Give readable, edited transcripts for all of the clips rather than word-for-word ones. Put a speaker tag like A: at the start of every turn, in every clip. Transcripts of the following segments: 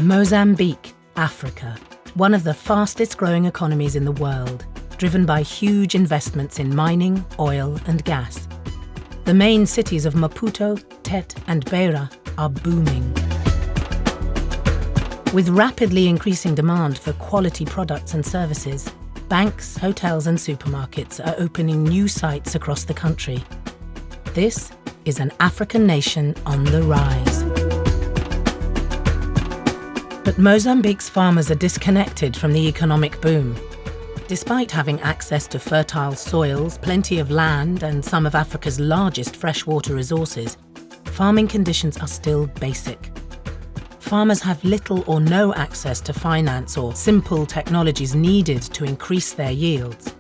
A: Mozambique, Africa, one of the fastest growing economies in the world, driven by huge investments in mining, oil and gas. The main cities of Maputo, Tete and Beira are booming. With rapidly increasing demand for quality products and services, banks, hotels and supermarkets are opening new sites across the country. This is an African nation on the rise. But Mozambique's farmers are disconnected from the economic boom. Despite having access to fertile soils, plenty of land and some of Africa's largest freshwater resources, farming conditions are still basic. Farmers have little or no access to finance or simple technologies needed to increase their yields.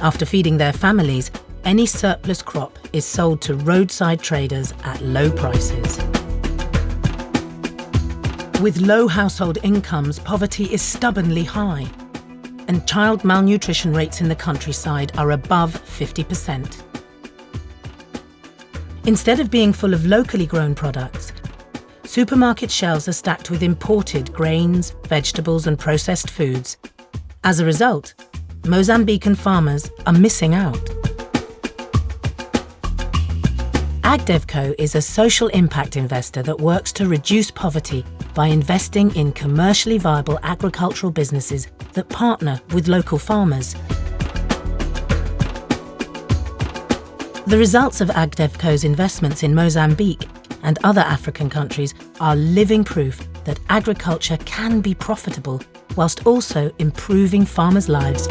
A: After feeding their families, any surplus crop is sold to roadside traders at low prices. With low household incomes, poverty is stubbornly high, and child malnutrition rates in the countryside are above 50%. Instead of being full of locally grown products, supermarket shelves are stacked with imported grains, vegetables and processed foods. As a result, Mozambican farmers are missing out. AgDevCo is a social impact investor that works to reduce poverty by investing in commercially viable agricultural businesses that partner with local farmers. The results of AgDevCo's investments in Mozambique and other African countries are living proof that agriculture can be profitable whilst also improving farmers' lives.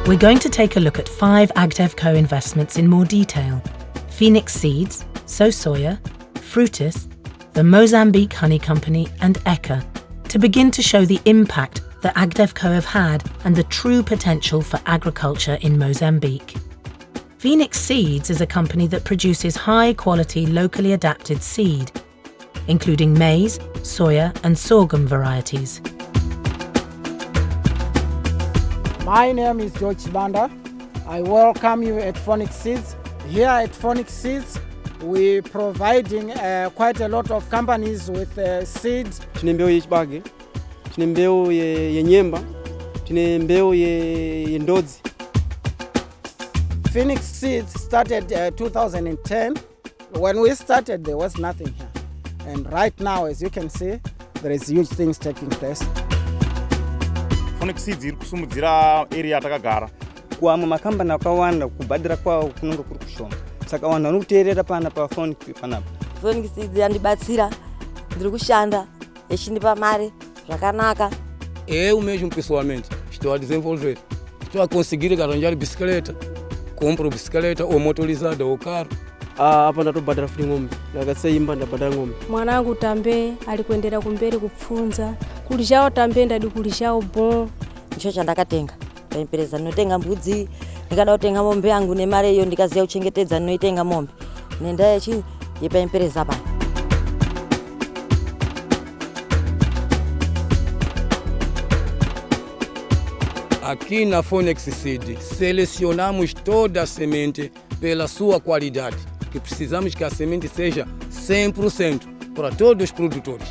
A: We're going to take a look at 5 AgDevCo investments in more detail: Phoenix Seeds, Soja, Frutis, the Mozambique Honey Company and ECA, to begin to show the impact that AgDevCo have had and the true potential for agriculture in Mozambique. Phoenix Seeds is a company that produces high-quality, locally adapted seed, including maize, soya and sorghum varieties.
B: My name is George Banda. I welcome you at Phoenix Seeds. Here at Phoenix Seeds, we're providing quite a lot of companies with seeds.
C: Tine mbeu yechibage, tine mbeu yenyemba, tine mbeu yendodzi.
B: Phoenix Seeds started 2010. When we started, there was nothing here. And right now, as you can see, there is huge things taking place.
D: Phoenix Seeds iri kusimudzira area yatakagara.
C: Kuama makambani akawanda kubhadhira kwawo kunenge kuri kushoma. Saka vanhu vari kuteerera pana pa Phoenix panapa.
E: Phoenix Seeds yandibatsira, ndiri kushanda, yechindipa mari zvakanaka.
F: Eu mesmo pessoalmente estou a desenvolver. Estou a conseguir arranjar bicicleta, compro bicicleta ou motorizada ou carro.
C: Apa ndatobhadhira futi ng'ombe, ndakatseimba ndabhadhira ng'ombe.
G: Mwana wangu tambe ali kuendera kumberi kupfunza, kulishawo tambe ndadi kulishawo bon.
E: Ndicho chandakatenga. Paimpereza ndinotenga mbudzi, ndikada kutenga mombe yangu nemari iyo ndikaziya kuchengetedza ndinoitenga mombe. Nenda yepaimpereza pano.
F: Aqui na Phoenix Seed, selecionamos toda a semente pela sua qualidade, que precisamos que a semente seja 100% para todos os produtores.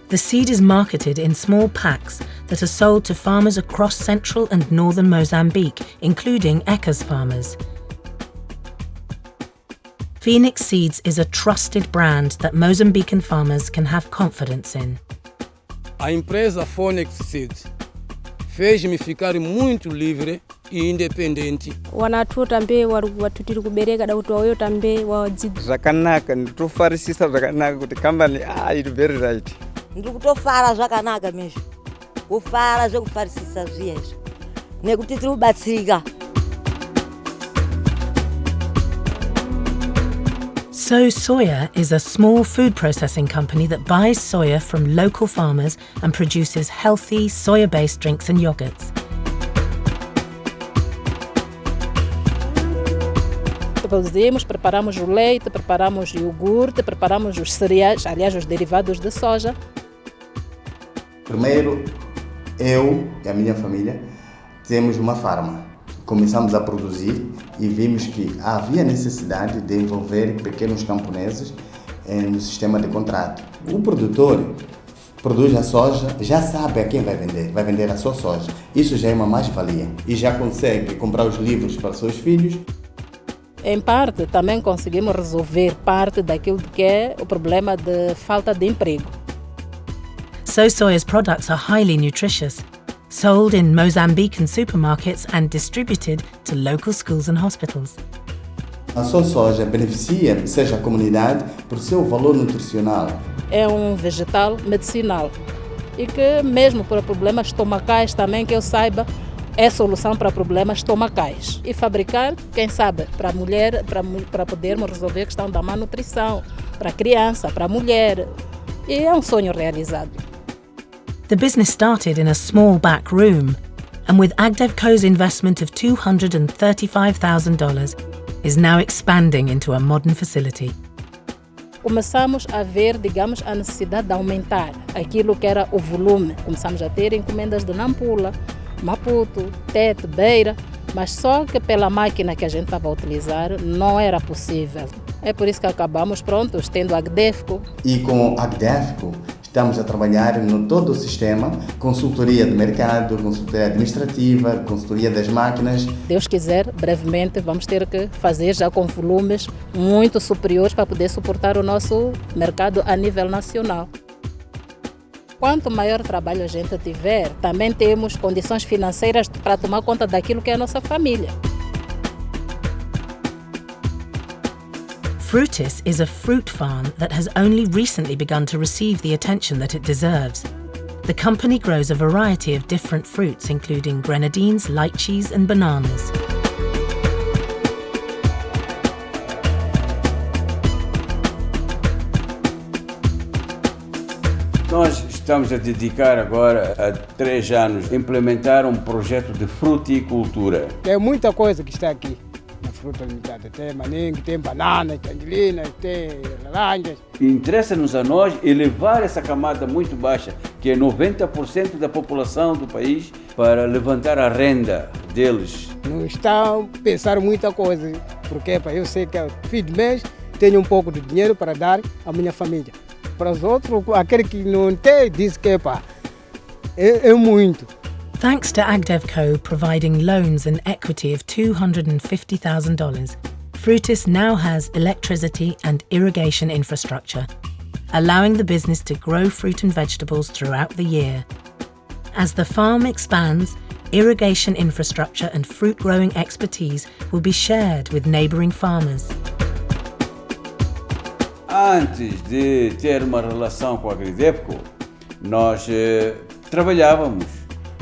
A: The seed is marketed in small packs that are sold to farmers across central and northern Mozambique, including ECA's farmers. Phoenix Seeds is a trusted brand that Mozambican farmers can have confidence in.
F: A empresa Phoenix Seeds fez-me ficar muito livre e independente.
G: Wanatu tambe watu tiri kubereka da kuti wayo tambe wadzidza.
C: Zvakanaka, nditofarisisa zvakanaka kuti company iri very right.
E: Ndiri kutofara zvakanaka mesho. Kufara zvekufarisisa zviyezvo. Nekuti tiri kubatsirika.
A: Soja is a small food processing company that buys soya from local farmers and produces healthy soya-based drinks and yogurts.
H: Produzimos, preparamos o leite, preparamos o iogurte, preparamos os cereais, aliás, os derivados de soja.
I: Primeiro, eu e a minha família temos uma farma. começamos a produzir e vimos que havia necessidade de envolver pequenos camponeses no sistema de contrato. O produtor produz a soja, já sabe a quem vai vender a sua soja. Isso já é uma mais-valia e já consegue comprar os livros para seus filhos.
H: Em parte, também conseguimos resolver parte daquilo que é o problema de falta de emprego.
A: Soja's products are highly nutritious, sold in Mozambican supermarkets and distributed to local schools and hospitals.
I: A sua soja beneficia, seja a comunidade, por seu valor nutricional.
H: É um vegetal medicinal e que mesmo para problemas estomacais também, que eu saiba, é solução para problemas estomacais. E fabricar, quem sabe, para a mulher, para podermos resolver a questão da malnutrição, para a criança, para a mulher. E é um sonho realizado.
A: The business started in a small back room, and with AgDevCo's investment of $235,000, is now expanding into a modern facility.
H: Começamos a ver, digamos, a necessidade de aumentar aquilo que era o volume. Começamos a ter encomendas de Nampula, Maputo, Tete, Beira, mas só que pela máquina que a gente estava a utilizar não era possível. É por isso que acabamos prontos, tendo a AgDevCo.
I: E com a AgDevCo estamos a trabalhar no todo o sistema, consultoria de mercado, consultoria administrativa, consultoria das máquinas.
H: Deus quiser, brevemente vamos ter que fazer já com volumes muito superiores para poder suportar o nosso mercado a nível nacional. Quanto maior trabalho a gente tiver, também temos condições financeiras para tomar conta daquilo que é a nossa família.
A: Frutis is a fruit farm that has only recently begun to receive the attention that it deserves. The company grows a variety of different fruits, including grenadines, lychees and bananas.
J: Nós estamos a dedicar agora a 3 anos a implementar um projeto de fruticultura.
B: Tem muita coisa que está aqui na fruta limitada. Tem maningue, tem bananas, tem angelinas, tem laranjas.
J: Interessa-nos a nós elevar essa camada muito baixa, que é 90% da população do país, para levantar a renda deles.
B: Não estão a pensar muita coisa, porque eu sei que ao fim do mês tenho um pouco de dinheiro para dar à minha família. Para os outros, aquele que não tem, diz que é muito.
A: Thanks to AgDevCo providing loans and equity of $250,000, Frutis now has electricity and irrigation infrastructure, allowing the business to grow fruit and vegetables throughout the year. As the farm expands, irrigation infrastructure and fruit growing expertise will be shared with neighbouring farmers.
J: Antes de ter uma relação com a AgDevCo, nós trabalhávamos,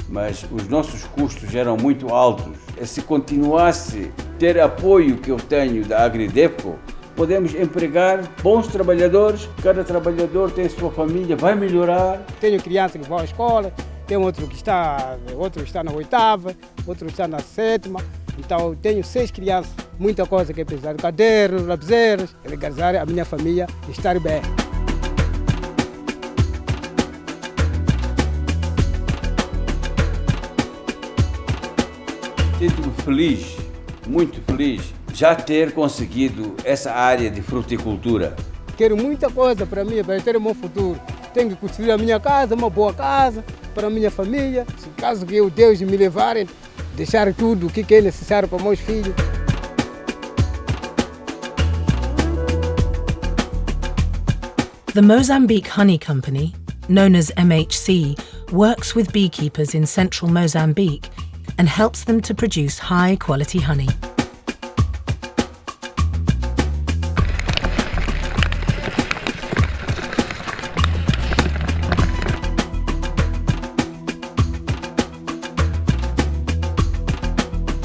J: mas os nossos custos eram muito altos. Se continuasse a ter apoio que eu tenho da AgDevCo, podemos empregar bons trabalhadores, cada trabalhador tem sua família, vai melhorar.
B: Tenho criança que vai à escola, tem outro está na 8ª, outro está na 7ª. Então tenho 6 crianças, muita coisa que precisar, cadernos, lapiseiras, legalizar a minha família estar bem.
J: Sinto-me feliz, muito feliz, já ter conseguido essa área de fruticultura.
B: Quero muita coisa para mim, para ter um bom futuro. Tenho que construir a minha casa, uma boa casa para a minha família. Se caso que Deus me levarem, deixar tudo o que é necessário para meus filhos.
A: The Mozambique Honey Company, known as MHC, works with beekeepers in central Mozambique and helps them to produce high-quality honey.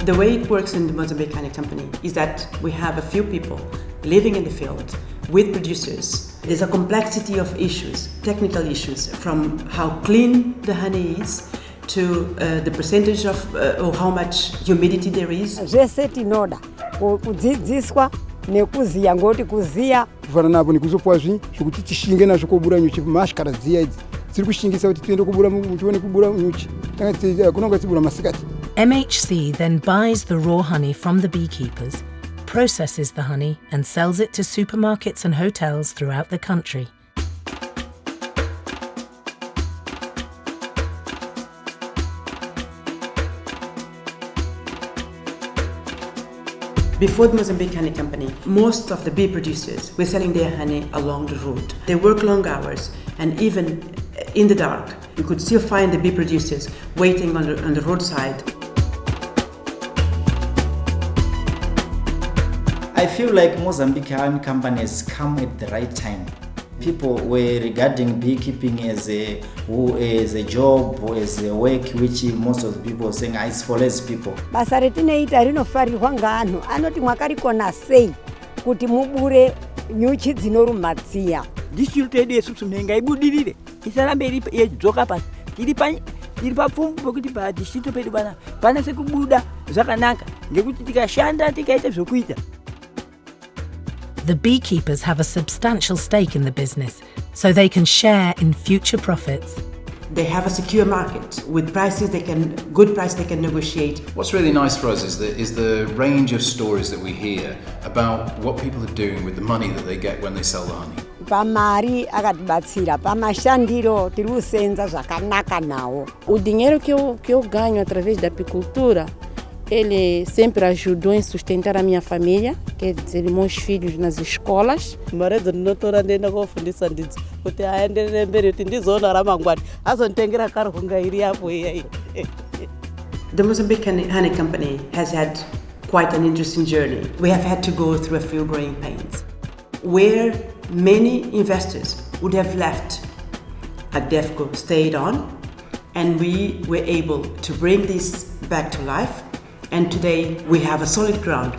K: The way it works in the Mozambique Honey Company is that we have a few people living in the field with producers. There's a complexity of issues, technical issues, from how clean the honey is to the percentage of or how much humidity there is.
L: Tinoda kudzidziswa nekuziya ngoti kuziya
B: kuvana napo nikuzopwazvi zvokuti tishinge nazvo kubura nyuchi mashkara dziya idzi dziri kushingisa kuti tiende kubura tione kubura nyuchi kunonga tibura masikati.
A: MHC then buys the raw honey from the beekeepers, processes the honey and sells it to supermarkets and hotels throughout the country.
K: Before the Mozambique Honey Company, most of the bee producers were selling their honey along the road. They work long hours, and even in the dark, you could still find the bee producers waiting on the roadside.
M: I feel like Mozambican Company has come at the right time. People were regarding beekeeping as a job, as a work, which most of the people are saying it's for less people.
L: Basa retinoita rinofarirwa ngeanhu anoti mwakarikona sei kuti mubure nyuchi dzinorumadziya.
N: Distributed yesu nenga ibudirire isarambe iri yedzoka pasi tiri papfumbu pokuti pa distributed bana pana sekubuda zvakanaka ngekuti tikashanda tikaita zvokuita.
A: The beekeepers have a substantial stake in the business, so they can share in future profits.
K: They have a secure market with good prices they can negotiate.
O: What's really nice for us is the range of stories that we hear about what people are doing with the money that they get when they sell the honey.
L: Pamari akatibatsira pamashandiro tiri kusenza zvakanaka nawo.
H: O dinheiro que eu ganho através da apicultura, ele sempre ajudou em sustentar a minha família, quer dizer, meus filhos nas escolas.
P: Maredzo ndinotora ndenda kofundisa ndidzo kuti aenderere mberi kuti ndizoona ramangwani azonditengera karunga iri yapo iya.
K: The Mozambican Honey Company has had quite an interesting journey. We have had to go through a few growing pains, where many investors would have left. AgDevCo stayed on, and we were able to bring this back to life. And today we have a solid ground.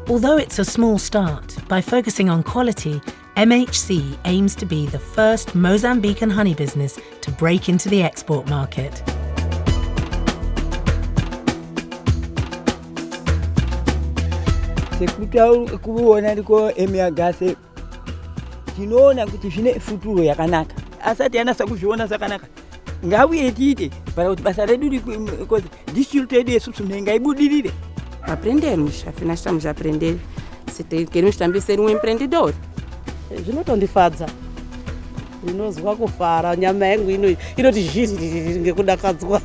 A: Although it's a small start, by focusing on quality, MHC aims to be the first Mozambican honey business to break into the export market.
N: Sekuta kuona liko emiagase tinoona kuti zvine futuro yakanaka asati yanasa kuzviona zvakanaka ngauye tiite para kuti basa redu distributed yesu nenga ibudirire.
H: Aprendemos, afinal estamos a aprender. Se queremos também ser empreendedor.
P: Zvinotondifadza, ndinozwa kufara nyama yangu inoti zhiri ngekudakadzwa.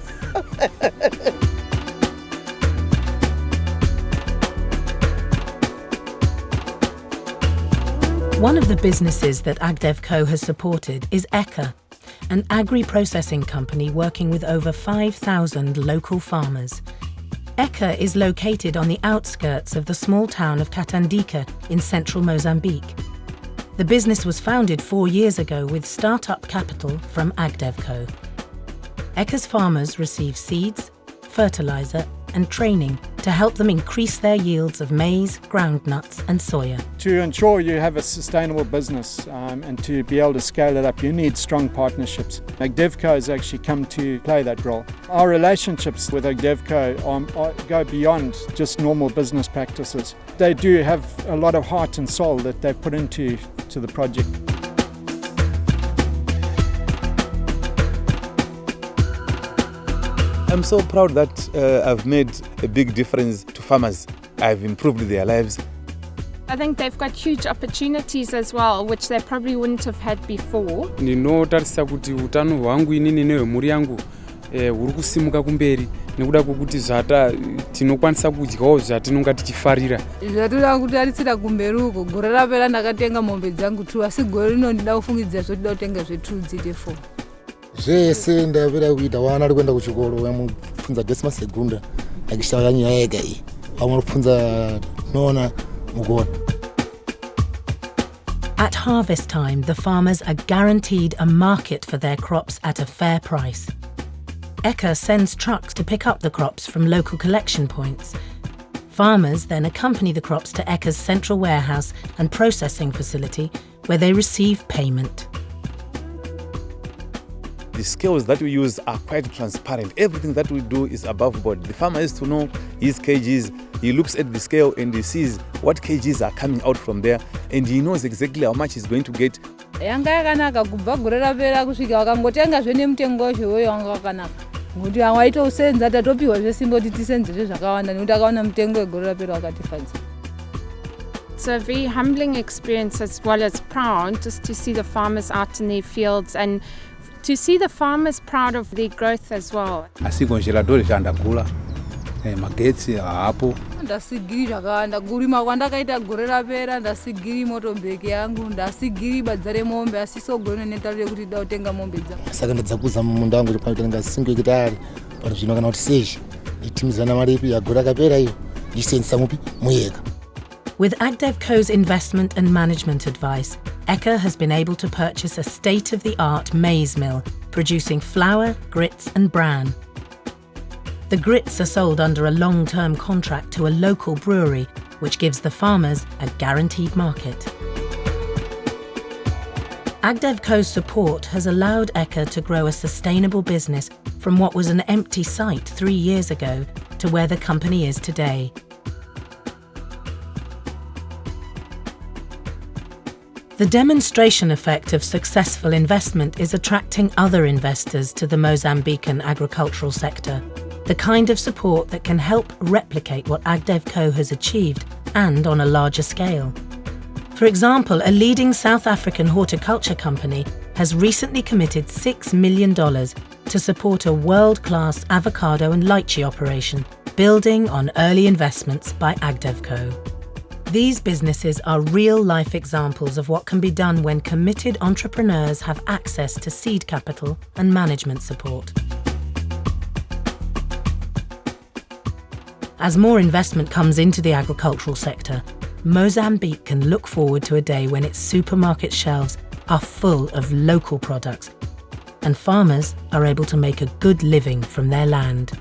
A: One of the businesses that AgDevCo has supported is Eka, an agri-processing company working with over 5,000 local farmers. Eka is located on the outskirts of the small town of Katandika in central Mozambique. The business was founded 4 years ago with start-up capital from AgDevCo. Eka's farmers receive seeds, fertilizer and training to help them increase their yields of maize, groundnuts and soya.
Q: To ensure you have a sustainable business and to be able to scale it up, you need strong partnerships. AgDevCo has actually come to play that role. Our relationships with AgDevCo go beyond just normal business practices. They do have a lot of heart and soul that they put into the project.
R: I'm so proud that I've made a big difference to farmers. I've improved their lives.
S: I think they've got huge opportunities as well, which they probably wouldn't have had before.
T: Ndinotarisa kuti utano hwangu inini nehwemhuri yangu huri kusimuka kumberi nekuda kwokuti tinokwanisa kudyawo zvatinonga tichifarira.
U: Zvatoda kutarisira kumberi uko, gore rapera ndakatenga mombe dzangu 2 asi gore rino ndida kufungidzira zvotida kutenga zve2 dziite 4.
V: Zvese ndavira kuita wana ari kuenda kuchikoro vamupfunza desima segunda achishaya nyaya yega iyi vamupfunza nona mugona.
A: At harvest time, the farmers are guaranteed a market for their crops at a fair price. Eka sends trucks to pick up the crops from local collection points. Farmers then accompany the crops to Eka's central warehouse and processing facility, where they receive payment.
R: The scales that we use are quite transparent. Everything that we do is above board. The farmer has to know his kgs. He looks at the scale and he sees what kgs are coming out from there, and he knows exactly how much he's going to get.
U: Yanga yakanaka kubva gore rapera kusvika wakangotenga zvene mutengo wezvo wanga wakanaka. kuti amwe aitousenza tatopiwa zvesimba kuti tisenzere zvakawanda nekuti akaona mutengo wegore rapera wakatifadza.
S: It's a very humbling experience as well as proud just to see the farmers out in their fields and to see the farmers proud of their growth as well.
D: Asikongeladori chandagula magetsi hapo.
U: Ndasigiri zvakawanda kurima kwandakaita gore rapera ndasigiri motobheki yangu ndasigiri badza remombe asi sogone netarire kuti da utenga mombe dzangu.
V: Saka ndadzakuza mumunda wangu kuti panotenga 5 hekitari pano zvino kana kuti seizha nditimizana mari ipi yagore rapera iyo ndisenzisa mupi muyeka.
A: With AgDevCo's investment and management advice, Eka has been able to purchase a state-of-the-art maize mill producing flour, grits and bran. The grits are sold under a long-term contract to a local brewery, which gives the farmers a guaranteed market. AgDevCo's support has allowed Eka to grow a sustainable business from what was an empty site 3 years ago to where the company is today. The demonstration effect of successful investment is attracting other investors to the Mozambican agricultural sector, the kind of support that can help replicate what AgDevCo has achieved and on a larger scale. For example, a leading South African horticulture company has recently committed $6 million to support a world-class avocado and lychee operation, building on early investments by AgDevCo. These businesses are real-life examples of what can be done when committed entrepreneurs have access to seed capital and management support. As more investment comes into the agricultural sector, Mozambique can look forward to a day when its supermarket shelves are full of local products and farmers are able to make a good living from their land.